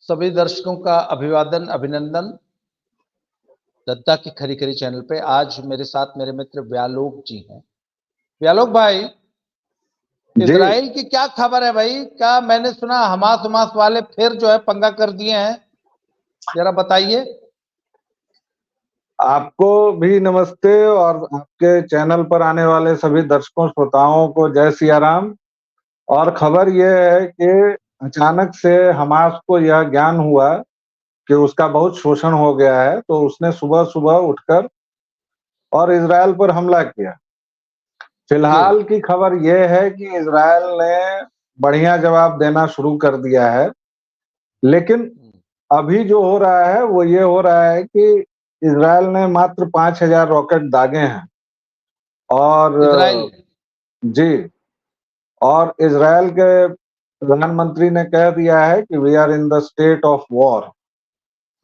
सभी दर्शकों का अभिवादन अभिनंदन दत्ता की खरी खरी चैनल पे। आज मेरे साथ मेरे मित्र व्यालोक जी हैं। व्यालोक भाई, जी। इजराइल की क्या खबर है भाई? क्या मैंने सुना हमास हमास वाले फिर जो है पंगा कर दिए हैं, जरा बताइए। आपको भी नमस्ते और आपके चैनल पर आने वाले सभी दर्शकों श्रोताओं को जय सिया राम। और खबर यह है कि अचानक से हमास को यह ज्ञान हुआ कि उसका बहुत शोषण हो गया है, तो उसने सुबह सुबह उठकर और इजराइल पर हमला किया। फिलहाल की खबर यह है कि इजराइल ने बढ़िया जवाब देना शुरू कर दिया है, लेकिन अभी जो हो रहा है वो ये हो रहा है कि इजराइल ने मात्र 5,000 रॉकेट दागे हैं। और इजराइल जी, और इजराइल के प्रधानमंत्री ने कह दिया है कि we are in the state of war.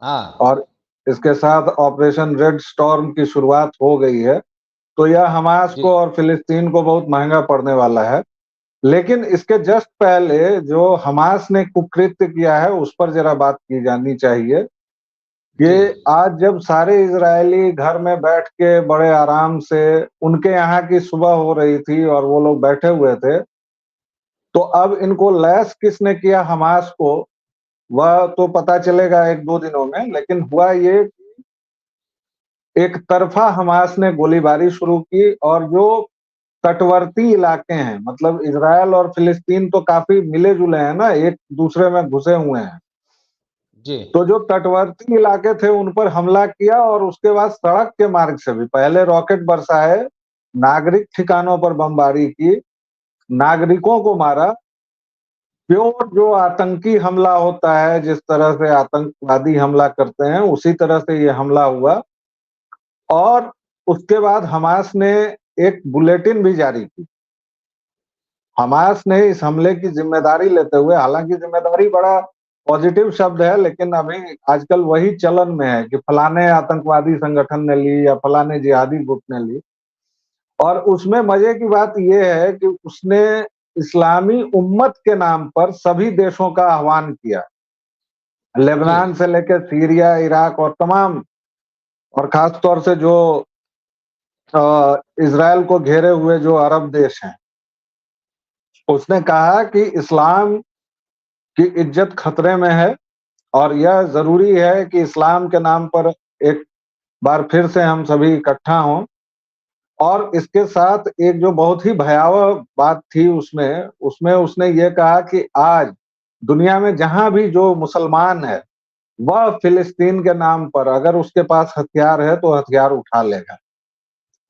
हाँ और इसके साथ ऑपरेशन रेड स्टॉर्म की शुरुआत हो गई है। तो यह हमास जी को और फिलिस्तीन को बहुत महंगा पड़ने वाला है। लेकिन इसके जस्ट पहले जो हमास ने कुकृत्य किया है उस पर जरा बात की जानी चाहिए। जी कि आज जब सारे इजरायली घर में बैठ के बड़े आराम से, उनके यहाँ की सुबह हो रही थी और वो लोग बैठे हुए थे, तो अब इनको लैस किसने किया हमास को, वह तो पता चलेगा एक दो दिनों में। लेकिन हुआ ये, एक तरफा हमास ने गोलीबारी शुरू की और जो तटवर्ती इलाके हैं, मतलब इजरायल और फिलिस्तीन तो काफी मिले जुले हैं ना, एक दूसरे में घुसे हुए हैं। जी तो जो तटवर्ती इलाके थे उन पर हमला किया और उसके बाद सड़क के मार्ग से भी पहले रॉकेट बरसाए, नागरिक ठिकानों पर बमबारी की, नागरिकों को मारा। प्योर जो आतंकी हमला होता है, जिस तरह से आतंकवादी हमला करते हैं, उसी तरह से ये हमला हुआ। और उसके बाद हमास ने एक बुलेटिन भी जारी की। हमास ने इस हमले की जिम्मेदारी लेते हुए, हालांकि जिम्मेदारी बड़ा पॉजिटिव शब्द है, लेकिन अभी आजकल वही चलन में है कि फलाने आतंकवादी संगठन ने ली या फलाने जिहादी गुट ने ली। और उसमें मजे की बात यह है कि उसने इस्लामी उम्मत के नाम पर सभी देशों का आह्वान किया, जी लेबनान से लेकर सीरिया, इराक और तमाम, और खास तौर से जो इजराइल को घेरे हुए जो अरब देश हैं। उसने कहा कि इस्लाम की इज्जत खतरे में है और यह जरूरी है कि इस्लाम के नाम पर एक बार फिर से हम सभी इकट्ठा हों। और इसके साथ एक जो बहुत ही भयावह बात थी उसमें उसमें उसने ये कहा कि आज दुनिया में जहां भी जो मुसलमान है, वह फिलिस्तीन के नाम पर अगर उसके पास हथियार है तो हथियार उठा लेगा।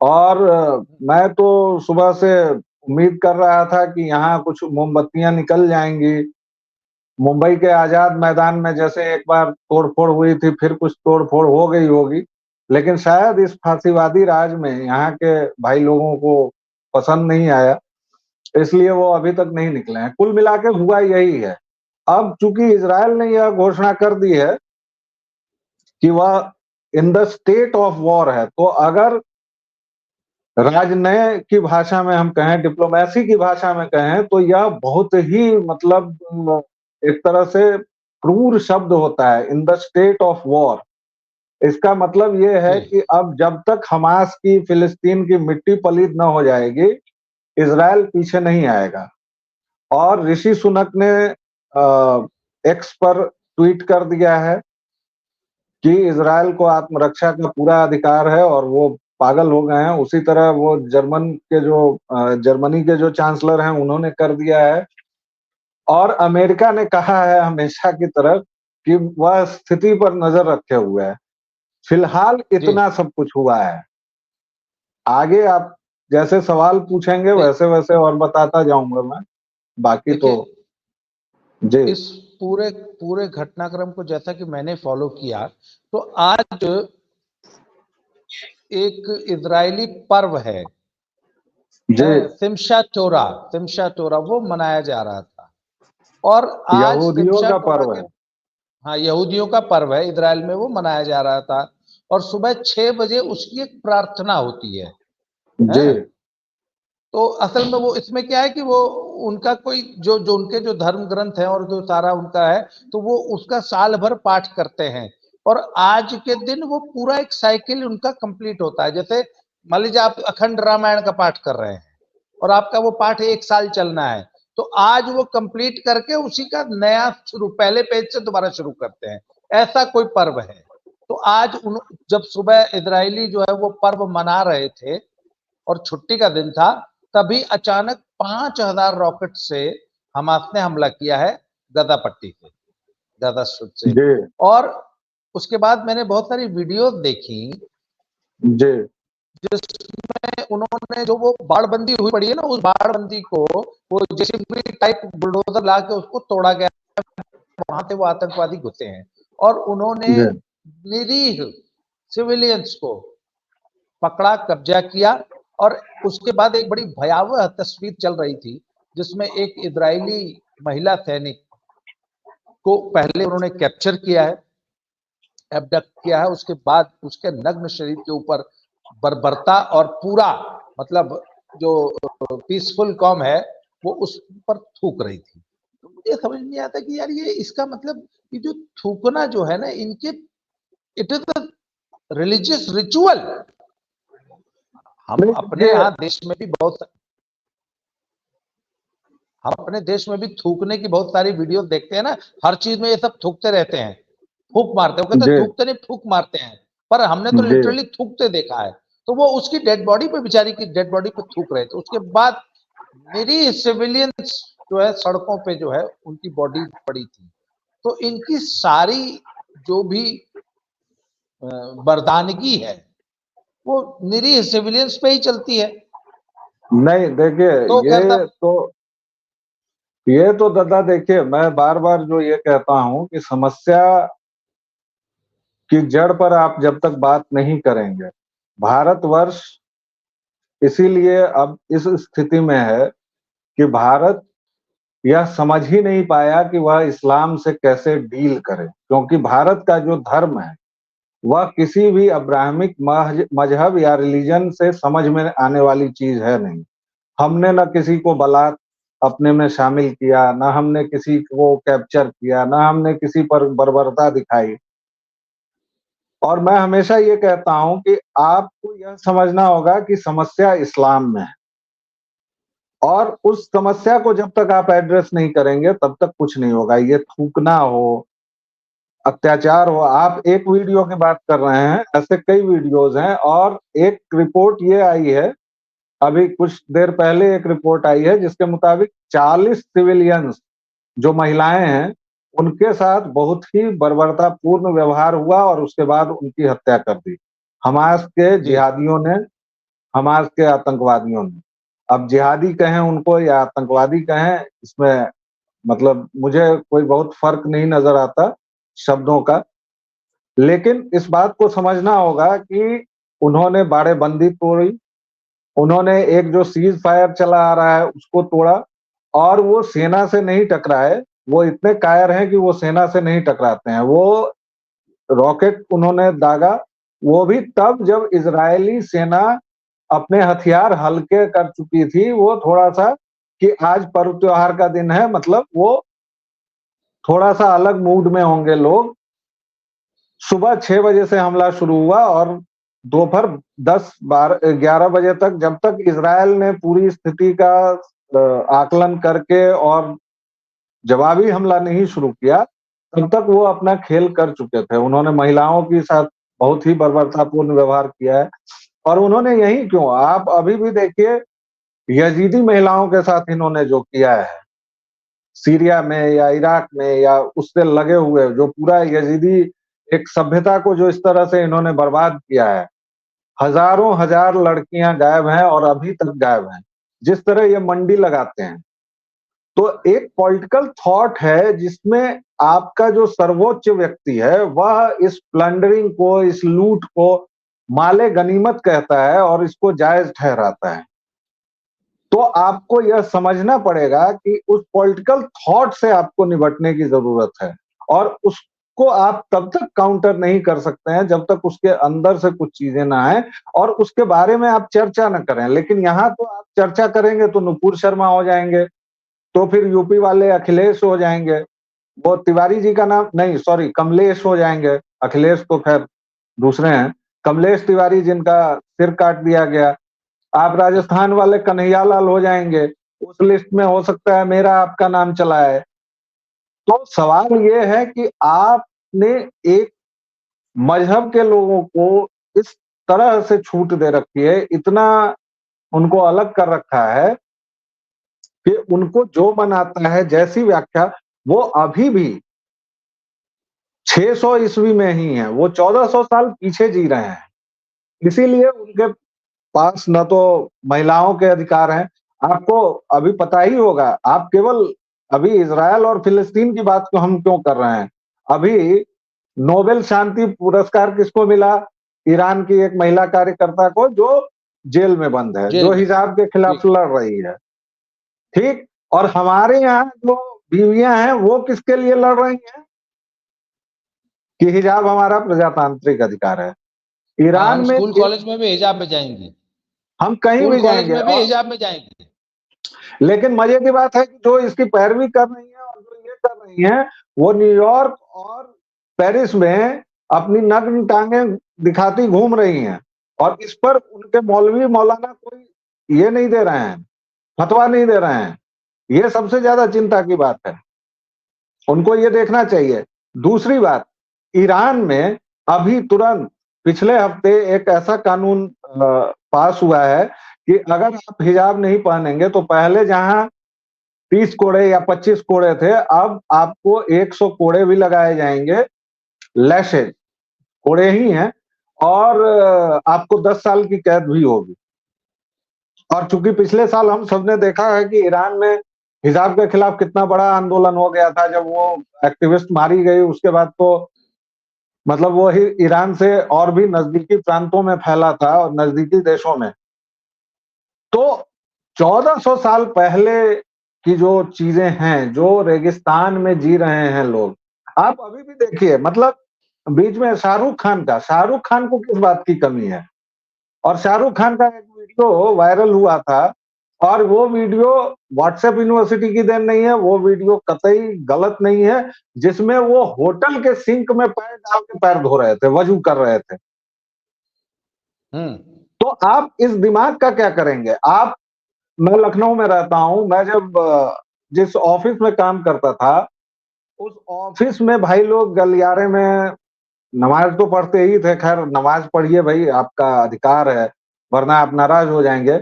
और मैं तो सुबह से उम्मीद कर रहा था कि यहाँ कुछ मोमबत्तियां निकल जाएंगी। मुंबई के आजाद मैदान में जैसे एक बार तोड़फोड़ हुई थी, फिर कुछ तोड़फोड़ हो गई होगी। लेकिन शायद इस फांसीवादी राज में यहाँ के भाई लोगों को पसंद नहीं आया, इसलिए वो अभी तक नहीं निकले हैं। कुल मिला के हुआ यही है। अब चूंकि इजराइल ने यह घोषणा कर दी है कि वह इन द स्टेट ऑफ वॉर है, तो अगर राजनय की भाषा में हम कहें, डिप्लोमेसी की भाषा में कहें, तो यह बहुत ही मतलब एक तरह से क्रूर शब्द होता है, इन द स्टेट ऑफ वॉर। इसका मतलब ये है जी कि अब जब तक हमास की फिलिस्तीन की मिट्टी पलीद न हो जाएगी, इजराइल पीछे नहीं आएगा। और ऋषि सुनक ने एक्स पर ट्वीट कर दिया है कि इजराइल को आत्मरक्षा का पूरा अधिकार है और वो पागल हो गए हैं। उसी तरह वो जर्मनी के जो चांसलर हैं उन्होंने कर दिया है। और अमेरिका ने कहा है हमेशा की तरह कि वह स्थिति पर नजर रखे हुए है। फिलहाल जी इतना सब कुछ हुआ है। आगे आप जैसे सवाल पूछेंगे वैसे वैसे और बताता जाऊंगा मैं। बाकी तो देखिए, जी इस पूरे पूरे घटनाक्रम को जैसा कि मैंने फॉलो किया, तो आज एक इजरायली पर्व है, जी। सिमशा तोरा वो मनाया जा रहा था। और आज यहूदियों सिमशा का तोरा पर्व के, है। हाँ, यहूदियों का पर्व है, इजराइल में वो मनाया जा रहा था। और सुबह 6 बजे उसकी एक प्रार्थना होती है। जी तो असल में वो इसमें क्या है कि वो उनका कोई जो जो उनके जो धर्म ग्रंथ है और जो सारा उनका है, तो वो उसका साल भर पाठ करते हैं और आज के दिन वो पूरा एक साइकिल उनका कंप्लीट होता है। जैसे मान लीजिए आप अखंड रामायण का पाठ कर रहे हैं और आपका वो पाठ 1 साल चलना है, तो आज वो कंप्लीट करके उसी का नया शुरू पहले पेज से दोबारा शुरू करते हैं। ऐसा कोई पर्व है। तो आज जब सुबह इजरायली जो है वो पर्व मना रहे थे और छुट्टी का दिन था, तभी अचानक 5000 रॉकेट से हमास ने हमला किया है गजा पट्टी से, गजा स्ट्रिप से। जी और उसके बाद मैंने बहुत सारी वीडियोस देखी जी जिसमें उन्होंने जो वो बाड़बंदी हुई पड़ी है ना, उस बाड़बंदी को वो जेसीबी टाइप बुलडोजर ला के उसको तोड़ा गया, वहां से वो आतंकवादी घुसे हैं और उन्होंने जी निरीह सिविलियंस को पकड़ा, कब्जा किया। और उसके बाद एक बड़ी भयावह तस्वीर चल रही थी जिसमें एक इजरायली महिला सैनिक को पहले उन्होंने कैप्चर किया है, एबडक्ट किया है, उसके बाद उसके नग्न शरीर के ऊपर बर्बरता और पूरा मतलब जो पीसफुल कॉम है वो उस पर थूक रही थी। तो मुझे समझ नहीं आता कि यार ये इसका मतलब कि जो थूकना जो है ना इनके, it is a religious ritual. हम नहीं अपने देखिए यहाँ देश में भी बहुत हम अपने देश में भी थूकने की बहुत सारी वीडियो देखते हैं ना, हर चीज में ये सब थूकते रहते हैं, फूक मारते हैं, वो कहते जी हैं थूकते नहीं फूक मारते हैं, पर हमने तो जी लिटरली थूकते देखा है। तो वो उसकी डेड बॉडी पे, बेचारी की डेड बॉडी पे थूक रहे थे। उसके बाद मेरी सिविलियंस जो है सड़कों पे जो है उनकी बॉडी पड़ी थी। तो इनकी सारी जो भी बर्दानगी है वो निरीह सिविलियंस पे ही चलती है। नहीं देखिए तो कहता ये तो दादा देखिए, मैं बार बार जो ये कहता हूं कि समस्या की जड़ पर आप जब तक बात नहीं करेंगे, भारतवर्ष इसीलिए अब इस स्थिति में है कि भारत यह समझ ही नहीं पाया कि वह इस्लाम से कैसे डील करे, क्योंकि भारत का जो धर्म है वह किसी भी अब्राहमिक मजहब या रिलीजन से समझ में आने वाली चीज है नहीं। हमने न किसी को बलात् अपने में शामिल किया, न हमने किसी को कैप्चर किया, न हमने किसी पर बर्बरता दिखाई। और मैं हमेशा ये कहता हूं कि आपको यह समझना होगा कि समस्या इस्लाम में है, और उस समस्या को जब तक आप एड्रेस नहीं करेंगे तब तक कुछ नहीं होगा। ये थूकना हो, अत्याचार हो, आप एक वीडियो की बात कर रहे हैं, ऐसे कई वीडियोज हैं। और एक रिपोर्ट ये आई है, अभी कुछ देर पहले एक रिपोर्ट आई है जिसके मुताबिक 40 सिविलियंस जो महिलाएं हैं उनके साथ बहुत ही बर्बरतापूर्ण व्यवहार हुआ और उसके बाद उनकी हत्या कर दी हमास के जी जिहादियों ने, हमास के आतंकवादियों ने। अब जिहादी कहें उनको या आतंकवादी कहें, इसमें मतलब मुझे कोई बहुत फर्क नहीं नजर आता शब्दों का। लेकिन इस बात को समझना होगा कि उन्होंने बाड़ेबंदी तोड़ी, उन्होंने एक जो सीज फायर चला आ रहा है उसको तोड़ा, और वो सेना से नहीं टकराए। वो इतने कायर हैं कि वो सेना से नहीं टकराते हैं। वो रॉकेट उन्होंने दागा, वो भी तब जब इजरायली सेना अपने हथियार हल्के कर चुकी थी। वो थोड़ा सा कि आज पर्व त्योहार का दिन है, मतलब वो थोड़ा सा अलग मूड में होंगे लोग। सुबह 6 बजे से हमला शुरू हुआ और दोपहर 10-11 बजे तक, जब तक इजरायल ने पूरी स्थिति का आकलन करके और जवाबी हमला नहीं शुरू किया, तब तक वो अपना खेल कर चुके थे। उन्होंने महिलाओं के साथ बहुत ही बर्बरतापूर्ण व्यवहार किया है। और उन्होंने यही क्यों, आप अभी भी देखिए यजीदी महिलाओं के साथ इन्होंने जो किया है सीरिया में या इराक में या उससे लगे हुए, जो पूरा यजीदी एक सभ्यता को जो इस तरह से इन्होंने बर्बाद किया है। हजारों हजार लड़कियां गायब हैं और अभी तक गायब हैं। जिस तरह ये मंडी लगाते हैं, तो एक पॉलिटिकल थॉट है जिसमें आपका जो सर्वोच्च व्यक्ति है वह इस प्लंडरिंग को, इस लूट को माले गनीमत कहता है और इसको जायज ठहराता है। तो आपको यह समझना पड़ेगा कि उस पॉलिटिकल थॉट से आपको निपटने की जरूरत है। और उस को आप तब तक काउंटर नहीं कर सकते हैं जब तक उसके अंदर से कुछ चीजें ना आए और उसके बारे में आप चर्चा न करें। लेकिन यहाँ तो आप चर्चा करेंगे तो नुपुर शर्मा हो जाएंगे, तो फिर यूपी वाले अखिलेश हो जाएंगे, वो तिवारी जी का नाम नहीं, सॉरी, कमलेश हो जाएंगे। अखिलेश तो खैर दूसरे हैं, कमलेश तिवारी जिनका सिर काट दिया गया। आप राजस्थान वाले कन्हैयालाल हो जाएंगे, उस लिस्ट में हो सकता है मेरा आपका नाम चला है। तो सवाल ये है कि आपने एक मजहब के लोगों को इस तरह से छूट दे रखी है, इतना उनको अलग कर रखा है कि उनको जो बनाता है जैसी व्याख्या, वो अभी भी 600 ईस्वी में ही है, वो 1400 साल पीछे जी रहे हैं। इसीलिए उनके पास न तो महिलाओं के अधिकार हैं। आपको अभी पता ही होगा, आप केवल अभी इजरायल और फिलिस्तीन की बात को हम क्यों कर रहे हैं? अभी नोबेल शांति पुरस्कार किसको मिला? ईरान की एक महिला कार्यकर्ता को, जो जेल में बंद है, जो हिजाब के खिलाफ लड़ रही है। ठीक, और हमारे यहाँ जो बीवियां हैं वो किसके लिए लड़ रही हैं? कि हिजाब हमारा प्रजातांत्रिक अधिकार है। ईरान में स्कूल कॉलेज में भी हिजाब में जाएंगे, हम कहीं भी जाएंगे में भी हिजाब में जाएंगे। लेकिन मजे की बात है कि जो इसकी पैरवी कर रही है और जो ये कर रही है, वो न्यूयॉर्क और पेरिस में अपनी नग्न टांगे दिखाती घूम रही हैं, और इस पर उनके मौलवी मौलाना कोई ये नहीं दे रहे हैं, फतवा नहीं दे रहे हैं। ये सबसे ज्यादा चिंता की बात है, उनको ये देखना चाहिए। दूसरी बात, ईरान में अभी तुरंत पिछले हफ्ते एक ऐसा कानून पास हुआ है कि अगर आप हिजाब नहीं पहनेंगे तो पहले जहां 30 कोड़े या 25 कोड़े थे, अब आपको 100 कोड़े भी लगाए जाएंगे, लैशेज, कोड़े ही हैं, और आपको 10 साल की कैद भी होगी। और चूंकि पिछले साल हम सबने देखा है कि ईरान में हिजाब के खिलाफ कितना बड़ा आंदोलन हो गया था, जब वो एक्टिविस्ट मारी गई, उसके बाद तो मतलब वो ही ईरान से और भी नजदीकी प्रांतों में फैला था और नजदीकी देशों में। तो 1400 साल पहले की जो चीजें हैं, जो रेगिस्तान में जी रहे हैं लोग, आप अभी भी देखिए, मतलब बीच में शाहरुख खान को किस बात की कमी है? और शाहरुख खान का एक वीडियो वायरल हुआ था, और वो वीडियो व्हाट्सएप यूनिवर्सिटी की देन नहीं है, वो वीडियो कतई गलत नहीं है, जिसमें वो होटल के सिंक में पैर डाल के पैर धो रहे थे, वजू कर रहे थे। तो आप इस दिमाग का क्या करेंगे? आप, मैं लखनऊ में रहता हूं, मैं जब जिस ऑफिस में काम करता था, उस ऑफिस में भाई लोग गलियारे में नमाज तो पढ़ते ही थे, खैर नमाज पढ़िए भाई, आपका अधिकार है, वरना आप नाराज हो जाएंगे।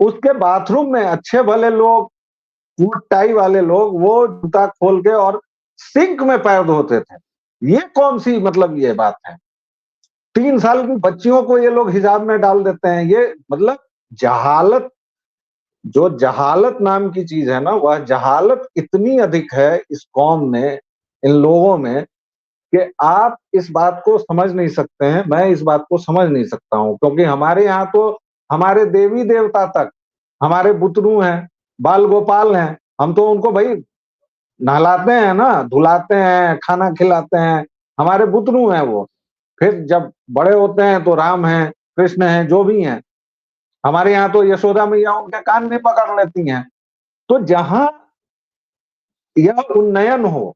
उसके बाथरूम में अच्छे भले लोग, सूट टाई वाले लोग, वो जूता खोल के और सिंक में पैर धोते थे। ये कौन सी मतलब ये बात है? 3 साल की बच्चियों को ये लोग हिजाब में डाल देते हैं। ये मतलब जहालत, जो जहालत नाम की चीज है ना, वह जहालत इतनी अधिक है इस कौम में, इन लोगों में, कि आप इस बात को समझ नहीं सकते हैं। मैं इस बात को समझ नहीं सकता हूं, क्योंकि हमारे यहाँ तो हमारे देवी देवता तक हमारे बुतरू हैं, बाल गोपाल हैं, हम तो उनको भाई नहलाते हैं ना, धुलाते हैं, खाना खिलाते हैं, हमारे बुतरू हैं वो। फिर जब बड़े होते हैं तो राम हैं, कृष्ण हैं, जो भी हैं। हमारे यहाँ तो यशोदा मैया उनके कान में पकड़ लेती हैं। तो जहां यह उन्नयन हो,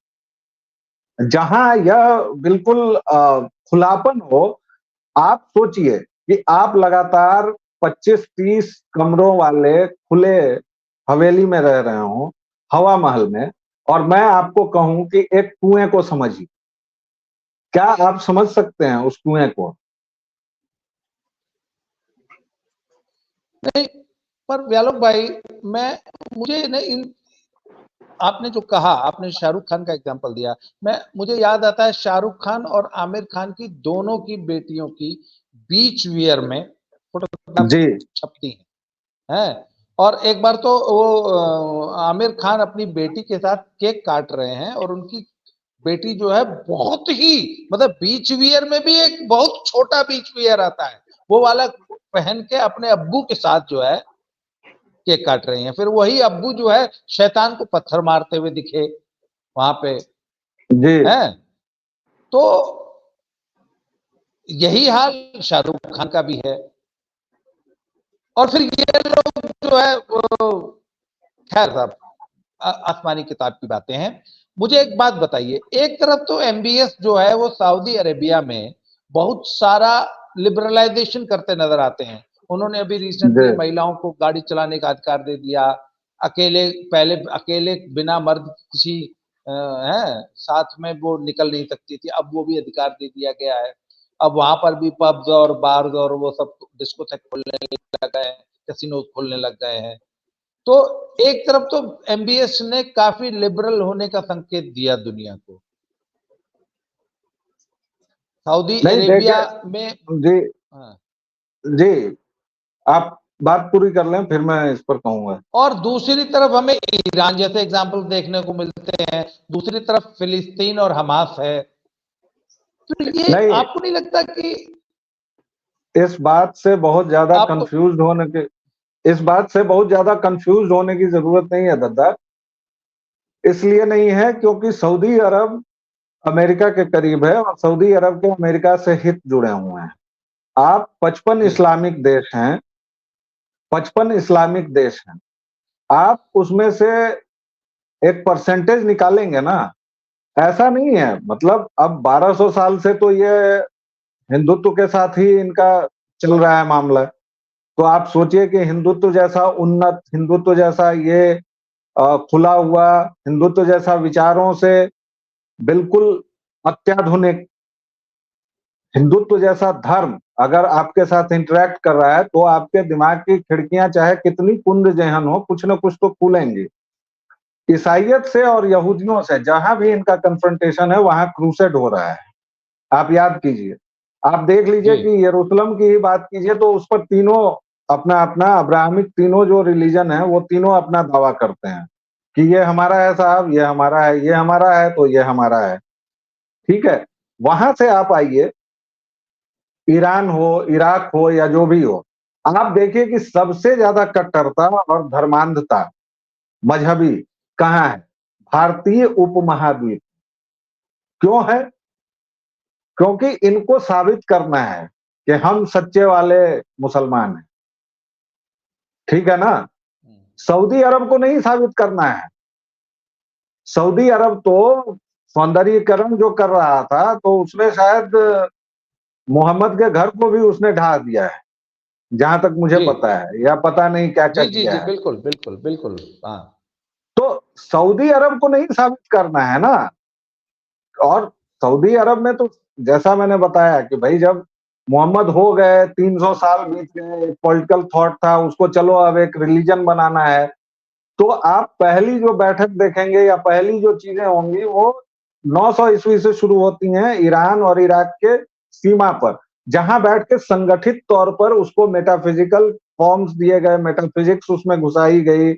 जहां यह बिल्कुल खुलापन हो, आप सोचिए कि आप लगातार 25-30 कमरों वाले खुले हवेली में रह रहे हो, हवा महल में, और मैं आपको कहूं कि एक कुएं को समझिए। क्या आप समझ सकते हैं उस कुएं को? नहीं, पर व्यालोक भाई, मुझे न इन, आपने जो कहा, आपने शाहरुख खान का एग्जांपल दिया, मुझे याद आता है शाहरुख खान और आमिर खान की, दोनों की बेटियों की बीच वियर में फोटोग्राफ जी छपती हैं। और एक बार तो वो आमिर खान अपनी बेटी के साथ केक काट रहे हैं, और उनकी बेटी जो है बहुत ही, मतलब बीच वियर में भी एक बहुत छोटा बीच वियर आता है, वो वाला पहन के अपने अब्बू के साथ जो है केक काट रही हैं। फिर वही अब्बू जो है शैतान को पत्थर मारते हुए दिखे वहां पे, जी है। तो यही हाल शाहरुख खान का भी है। और फिर ये लोग जो है वो, खैर साहब, आसमानी किताब की बातें हैं। मुझे एक बात बताइए, एक तरफ तो एमबीएस जो है वो सऊदी अरेबिया में बहुत सारा लिबरलाइजेशन करते नजर आते हैं। उन्होंने अभी जी। रिसेंटली महिलाओं को गाड़ी चलाने का अधिकार दे दिया। अकेले, पहले अकेले बिना मर्द किसी है साथ में वो निकल नहीं सकती थी, अब वो भी अधिकार दे दिया गया है। अब वहां पर भी पब्स और बार्स और वो सब डिस्कोथेक खोलने लग गए हैं, कैसीनो खोलने लग गए हैं। तो एक तरफ तो एमबीएस ने काफी लिबरल होने का संकेत दिया दुनिया को। सऊदी नहीं देखे अरेबिया में, जी। हाँ, जी, आप बात पूरी कर लें फिर मैं इस पर कहूंगा। और दूसरी तरफ हमें ईरान जैसे एग्जाम्पल देखने को मिलते हैं, दूसरी तरफ फिलिस्तीन और हमास है। तो ये नहीं, आपको नहीं लगता कि इस बात से बहुत ज्यादा आपको, कंफ्यूज होने के इस बात से बहुत ज्यादा कंफ्यूज होने की जरूरत नहीं है दद्दा। इसलिए नहीं है क्योंकि सऊदी अरब अमेरिका के करीब है और सऊदी अरब के अमेरिका से हित जुड़े हुए हैं। आप 55 जी इस्लामिक देश हैं, 55 इस्लामिक देश हैं, आप उसमें से एक परसेंटेज निकालेंगे ना। ऐसा नहीं है, मतलब अब 1200 साल से तो ये हिंदुत्व के साथ ही इनका चल रहा है मामला। तो आप सोचिए कि हिंदुत्व जैसा उन्नत, हिंदुत्व जैसा ये खुला हुआ, हिंदुत्व जैसा विचारों से बिल्कुल अत्याधुनिक, हिंदुत्व जैसा धर्म अगर आपके साथ इंटरेक्ट कर रहा है तो आपके दिमाग की खिड़कियां चाहे कितनी कुंद जहन हो, कुछ न कुछ तो खुलेंगी। ईसाइयत से और यहूदियों से जहां भी इनका कन्फ्रंटेशन है वहां क्रूसेड हो रहा है। आप याद कीजिए, आप देख लीजिए जी कि यरूशलेम की ही बात कीजिए तो उस पर तीनों अपना अपना अब्राहमिक तीनों जो रिलीजन है वो तीनों अपना दावा करते हैं कि ये हमारा है साहब, ये हमारा है, ये हमारा है तो ये हमारा है। ठीक है, वहां से आप आइए, ईरान हो, इराक हो या जो भी हो, आप देखिए कि सबसे ज्यादा कट्टरता और धर्मांधता मजहबी कहाँ है? भारतीय उपमहाद्वीप। क्यों है? क्योंकि इनको साबित करना है कि हम सच्चे वाले मुसलमान हैं। ठीक है ना? सऊदी अरब को नहीं साबित करना है। सऊदी अरब तो सौंदर्यीकरण जो कर रहा था तो उसने शायद मोहम्मद के घर को भी उसने ढा दिया है, जहां तक मुझे जी पता है, या पता नहीं क्या क्या जी जी किया जी, है। बिल्कुल बिल्कुल बिल्कुल, हाँ। तो सऊदी अरब को नहीं साबित करना है ना। और सऊदी अरब में तो जैसा मैंने बताया कि भाई जब मोहम्मद हो गए, 300 साल बीत गए, पॉलिटिकल थॉट था उसको, चलो अब एक रिलीजन बनाना है, तो आप पहली जो बैठक देखेंगे या पहली जो चीजें होंगी वो 900 ईस्वी से शुरू होती हैं ईरान और इराक के सीमा पर, जहां बैठ के संगठित तौर पर उसको मेटाफिजिकल फॉर्म्स दिए गए, मेटाफिजिक्स उसमें घुसाई गई,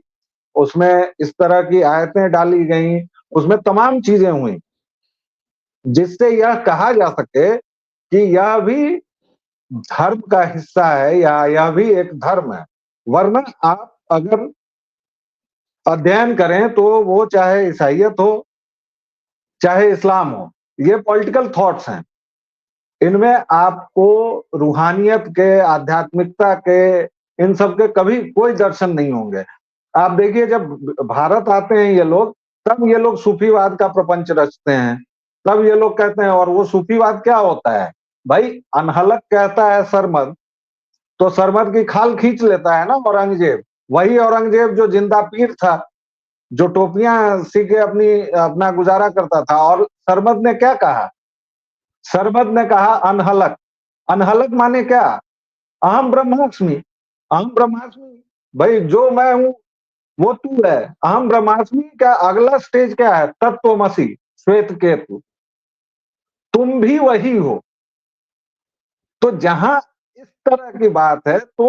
उसमें इस तरह की आयतें डाली गई, उसमें तमाम चीजें हुई जिससे यह कहा जा सके कि यह भी धर्म का हिस्सा है या यह भी एक धर्म है। वरना आप अगर अध्ययन करें तो वो चाहे ईसाइयत हो चाहे इस्लाम हो, ये पॉलिटिकल थॉट्स हैं। इनमें आपको रूहानियत के, आध्यात्मिकता के, इन सब के कभी कोई दर्शन नहीं होंगे। आप देखिए जब भारत आते हैं ये लोग, तब ये लोग सूफीवाद का प्रपंच रचते हैं। तब ये लोग कहते हैं, और वो सूफीवाद क्या होता है भाई? अनहलक कहता है सरमद, तो सरमद की खाल खींच लेता है ना औरंगजेब। वही औरंगजेब जो जिंदा पीर था, जो टोपियां सी के अपना गुजारा करता था। और सरमद ने क्या कहा? सरमद ने कहा अनहलक। अनहलक माने क्या? अहम ब्रह्मास्मि। अहम ब्रह्मास्मि, भाई जो मैं हूं वो तू है। अहम ब्रह्मास्मि का अगला स्टेज क्या है? तत्वमसि, श्वेत केतु, तुम भी वही हो। तो जहां इस तरह की बात है तो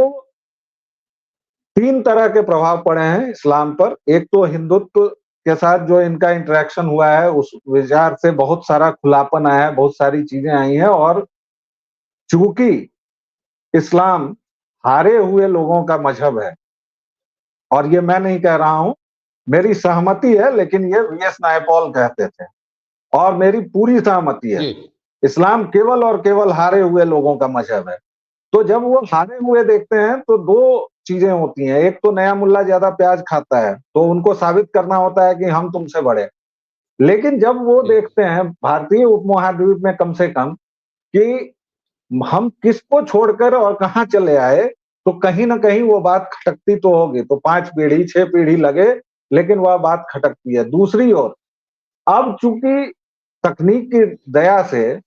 तीन तरह के प्रभाव पड़े हैं इस्लाम पर। एक तो हिंदुत्व के साथ जो इनका इंटरेक्शन हुआ है उस विचार से बहुत सारा खुलापन आया है, बहुत सारी चीजें आई हैं। और चूंकि इस्लाम हारे हुए लोगों का मजहब है, और ये मैं नहीं कह रहा हूं, मेरी सहमति है, लेकिन ये वीएस नायपॉल कहते थे और मेरी पूरी सहमति है। जी इस्लाम केवल और केवल हारे हुए लोगों का मजहब है। तो जब वो हारे हुए देखते हैं तो दो चीजें होती हैं, एक तो नया मुल्ला ज्यादा प्याज खाता है तो उनको साबित करना होता है कि हम तुमसे बड़े। लेकिन जब वो जी देखते हैं भारतीय उपमहाद्वीप में कम से कम कि हम किसको छोड़कर और कहाँ चले आए, तो कहीं ना कहीं वो बात खटकती तो होगी। तो 5 पीढ़ी 6 पीढ़ी लगे, लेकिन वह बात खटकती है। दूसरी ओर अब चूंकि तकनीक की दया से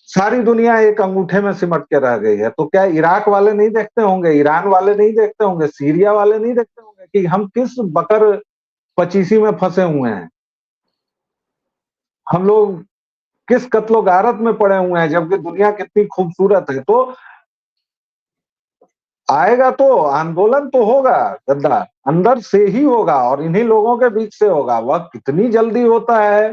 सारी दुनिया एक अंगूठे में सिमट के रह गई है, तो क्या इराक वाले नहीं देखते होंगे, ईरान वाले नहीं देखते होंगे, सीरिया वाले नहीं देखते होंगे कि हम किस बकर पचीसी में फंसे हुए हैं, हम लोग किस कत्लो गारत में पड़े हुए हैं, जबकि दुनिया कितनी खूबसूरत है। तो आएगा तो आंदोलन तो होगा गद्दा, अंदर से ही होगा और इन्हीं लोगों के बीच से होगा। वह कितनी जल्दी होता है,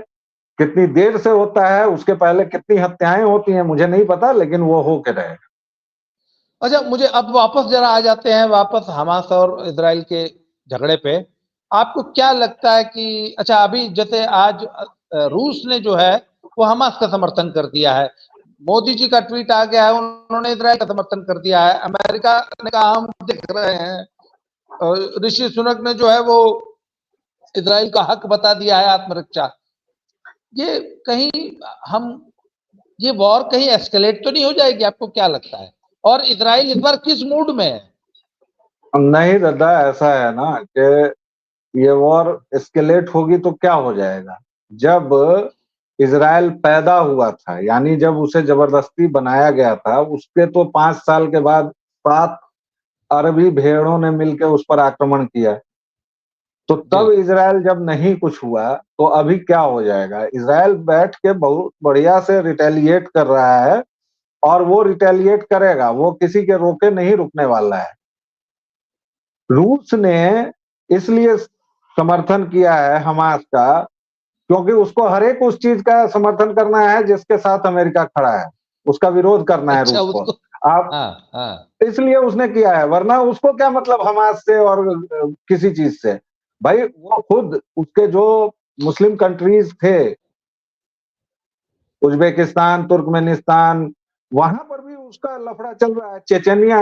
कितनी देर से होता है, उसके पहले कितनी हत्याएं होती हैं मुझे नहीं पता, लेकिन वो हो के रहेगा। अच्छा, मुझे अब वापस जरा आ जाते हैं वापस हमास और इजराइल के झगड़े पे। आपको क्या लगता है कि अच्छा अभी जैसे आज रूस ने जो है वो हमास का समर्थन कर दिया है, मोदी जी का ट्वीट आ गया है, उन्होंने इजराइल का समर्थन कर दिया है, अमेरिका ने कहा हम देख रहे हैं, और ऋषि सुनक ने जो है वो इजराइल का हक बता दिया है आत्मरक्षा। ये कहीं हम ये वॉर कहीं एस्केलेट तो नहीं हो जाएगी, आपको क्या लगता है? और इजराइल इस बार किस मूड में है? नहीं दादा, ऐसा है ना कि ये वॉर एस्केलेट होगी तो क्या हो जाएगा। जब इजराइल पैदा हुआ था, यानी जब उसे जबरदस्ती बनाया गया था, उसके तो 5 साल के बाद 7 अरबी भेड़ों ने मिलकर उस पर आक्रमण किया। तो जी तब इजराइल जब नहीं कुछ हुआ, तो अभी क्या हो जाएगा। इजराइल बैठ के बहुत बढ़िया से रिटेलिएट कर रहा है, और वो रिटेलिएट करेगा, वो किसी के रोके नहीं रुकने वाला है। रूस ने इसलिए समर्थन किया है हमास का, क्योंकि उसको हर एक उस चीज का समर्थन करना है जिसके साथ अमेरिका खड़ा है, उसका विरोध करना है अच्छा रूस को। उसको आप हाँ हाँ इसलिए उसने किया है, वरना उसको क्या मतलब हमास से और किसी चीज से। भाई वो खुद उसके जो मुस्लिम कंट्रीज थे, उज्बेकिस्तान, तुर्कमेनिस्तान, वहां पर भी उसका लफड़ा चल रहा है। चेचेनिया,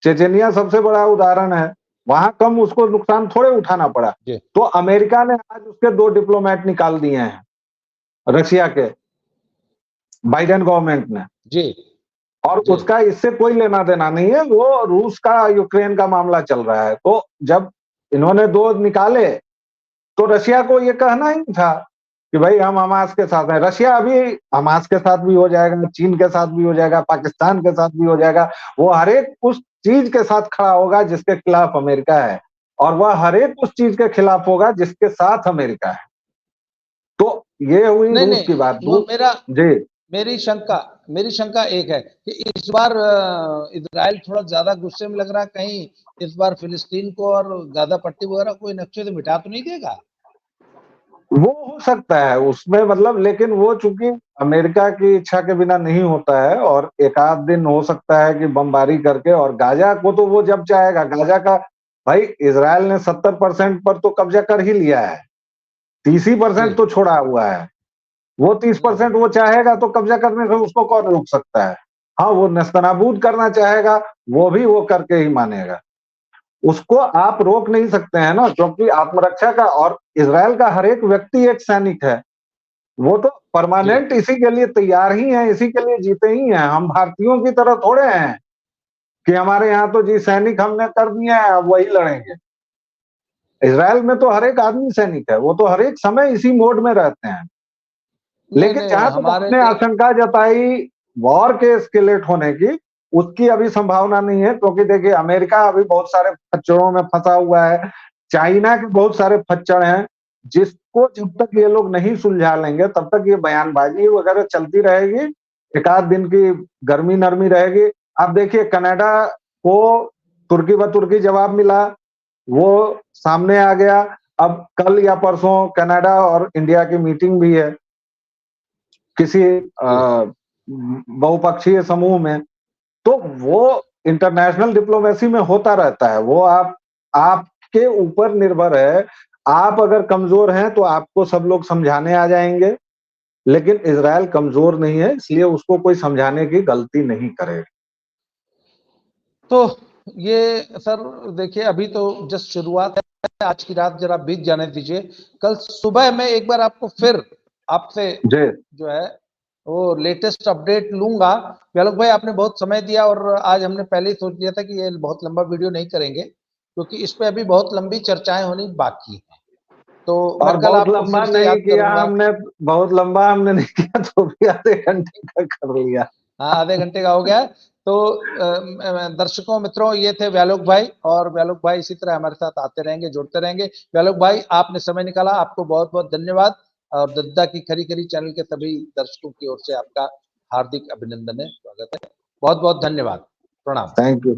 चेचेनिया सबसे बड़ा उदाहरण है, वहां कम उसको नुकसान थोड़े उठाना पड़ा। जी तो अमेरिका ने आज उसके 2 डिप्लोमेट निकाल दिए हैं, रशिया के, बाइडेन गवर्नमेंट ने। जी और जी उसका इससे कोई लेना देना नहीं है, वो रूस का यूक्रेन का मामला चल रहा है। तो जब इन्होंने 2 निकाले, तो रशिया को ये कहना ही था कि भाई हम हमास के साथ हैं। रशिया अभी हमास के साथ भी हो जाएगा, चीन के साथ भी हो जाएगा, पाकिस्तान के साथ भी हो जाएगा। वो हर एक उस चीज के साथ खड़ा होगा जिसके खिलाफ अमेरिका है, और वह हर एक उस चीज के खिलाफ होगा जिसके साथ अमेरिका है। तो ये हुई नहीं रूस नहीं, की बात। मेरा जी, मेरी शंका मेरी शंका एक है कि इस बार इजराइल थोड़ा ज्यादा गुस्से में लग रहा है, कहीं इस बार फिलिस्तीन को और गाजा पट्टी वगैरह कोई नक्शे से मिटा तो नहीं देगा? वो हो सकता है उसमें मतलब, लेकिन वो चूंकि अमेरिका की इच्छा के बिना नहीं होता है, और एक आध दिन हो सकता है कि बमबारी करके, और गाजा को तो वो जब चाहेगा गाजा का। भाई इसराइल ने 70% पर तो कब्जा कर ही लिया है, 30% जी तो छोड़ा हुआ है। वो 30% हम्म, वो चाहेगा तो कब्जा करने से उसको कौन रोक सकता है। हाँ, वो नेस्तनाबूद करना चाहेगा, वो भी वो करके ही मानेगा। उसको आप रोक नहीं सकते हैं ना, क्योंकि आत्मरक्षा का और इसराइल का हर एक व्यक्ति एक सैनिक है। वो तो जी परमानेंट इसी के लिए तैयार ही है, इसी के लिए जीते ही हैं। हम भारतीयों की तरह थोड़े हैं कि हमारे यहाँ तो जी सैनिक हमने कर दिए हैं, अब वही लड़ेंगे। इसराइल में तो हर एक आदमी सैनिक है, वो तो हर एक समय इसी मोड में रहते हैं। नहीं लेकिन नहीं जहां तक हमारे आपने जो आशंका जताई वॉर के एस्केलेट होने की, उसकी अभी संभावना नहीं है, क्योंकि देखिए अमेरिका अभी बहुत सारे फच्चड़ों में फंसा हुआ है, चाइना के बहुत सारे फच्चड़ हैं, जिसको जब तक ये लोग नहीं सुलझा लेंगे तब तक ये बयानबाजी वगैरह चलती रहेगी। एक आध दिन की गर्मी नरमी रहेगी। आप देखिए कनाडा को तुर्की ब तुर्की जवाब मिला, वो सामने आ गया। अब कल या परसों कनाडा और इंडिया की मीटिंग भी है किसी जी बहुपक्षीय समूह में। तो वो इंटरनेशनल डिप्लोमेसी में होता रहता है। वो आपके ऊपर निर्भर है। आप अगर कमजोर हैं तो आपको सब लोग समझाने आ जाएंगे, लेकिन इजराइल कमजोर नहीं है, इसलिए उसको कोई समझाने की गलती नहीं करे। तो ये सर देखिए, अभी तो जस्ट शुरुआत है, आज की रात जरा बीत जाने दीजिए, कल सुबह मैं एक बार आपको फिर आपसे जी जो है वो लेटेस्ट अपडेट लूंगा। व्यालोक भाई, आपने बहुत समय दिया, और आज हमने पहले ही सोच लिया था कि ये बहुत लंबा वीडियो नहीं करेंगे, क्योंकि इस पे अभी बहुत लंबी चर्चाएं होनी बाकी हैं। तो मैं और कल बहुत आपको लंबा फिर से नहीं याद किया करूंगा। हमने, बहुत लंबा हमने नहीं किया, तो भी आधे घंटे का कर लिया। हाँ, आधे घंटे का हो गया। तो दर्शकों मित्रों, ये थे व्यालोक भाई, और व्यालोक भाई इसी तरह हमारे साथ आते रहेंगे, जुड़ते रहेंगे। व्यालोक भाई, आपने समय निकाला, आपको बहुत बहुत धन्यवाद। और दद्दा की खरी खरी चैनल के सभी दर्शकों की ओर से आपका हार्दिक अभिनंदन है, स्वागत है। बहुत बहुत धन्यवाद, प्रणाम। Thank you.